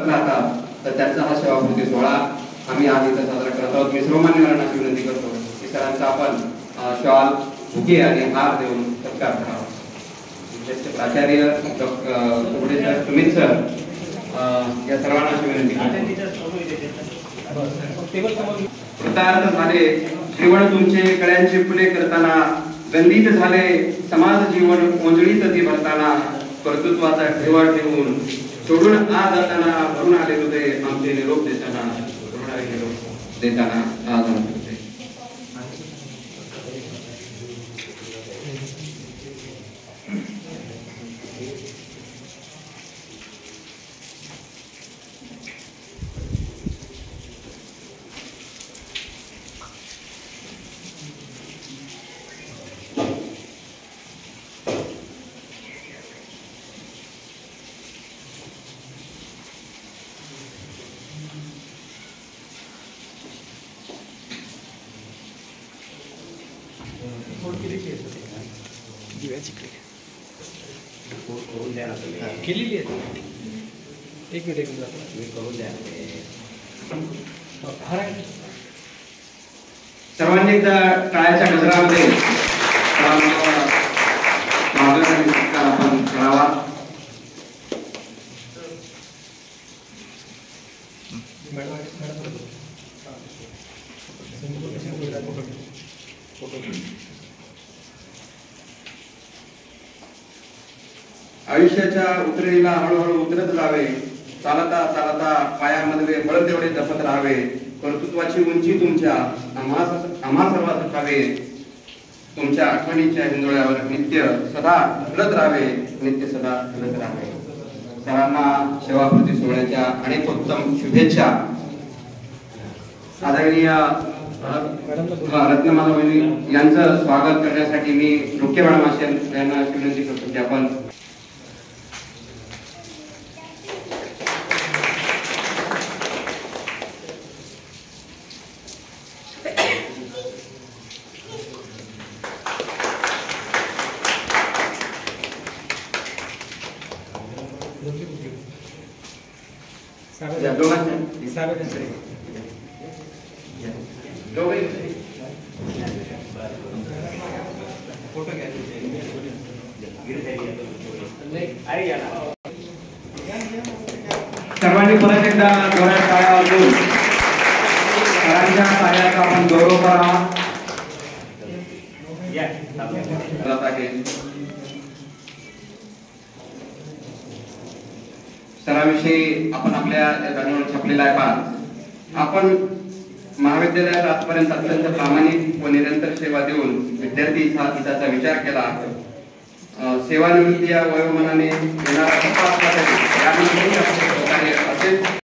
राहतात, तर त्यांचा हा सेवापूर्ती सोहळा आम्ही आज इथं साजरा करत आहोत. मी सर्व मान्यवरांना विनंती करतो की सरांचा आपण शॉल, बुके आणि हार देऊन सत्कार करावा. प्राचार्य कुबडे सर, सुमित सर या सर्वांना विनंती करतो. कृतार्थ झाले जीवन तुमचे, कळ्यांचे फुले करताना, गंधित झाले समाज जीवन, मोजळीत ती भरताना, कर्तृत्वाचा ठेवा ठेवून सोडून आज जाताना, भरून आले हृदय आमचे निरोप देताना, भरून आले निरोप देताना आज आमचे हृदय. केलेली आहे. एक मिनिट करून द्या. सर्वांनी एकदा टाळ्याच्या गजरामध्ये आपण करावा. आयुष्याच्या उतरणीला हळूहळू उतरत जावे, चालता चालता पायामध्ये बळ तेवढे जपत राहावे, कर्तृत्वाची उंची तुमच्या आम्हा सर्वांस ठावे, तुमच्या आठवणीच्या हिंदोळ्यावर नित्य सदा ढळत राहावे, नित्य सदा ढळत राहावे. सर्वांना सेवापूर्ती सोहळ्याच्या अनेक उत्तम शुभेच्छा. आदरणीय रत्नमाला वहिनी यांचं स्वागत करण्यासाठी मी रुके मॅडम यांना विनंती करतो की आपण सर्वांनी परत एकदा जोरात टाळ्या वाजवून सरांच्या कार्याचा आपण गौरव करावा. सरांविषयी आपण आपल्या जाणीवर छापलेला आहे. पहा, आपण महाविद्यालयात आजपर्यंत अत्यंत प्रामाणिक व निरंतर सेवा देऊन विद्यार्थी हिताचा विचार केला. सेवानिवृत्ती या वयोमानाने येणारा टप्पा असला तरी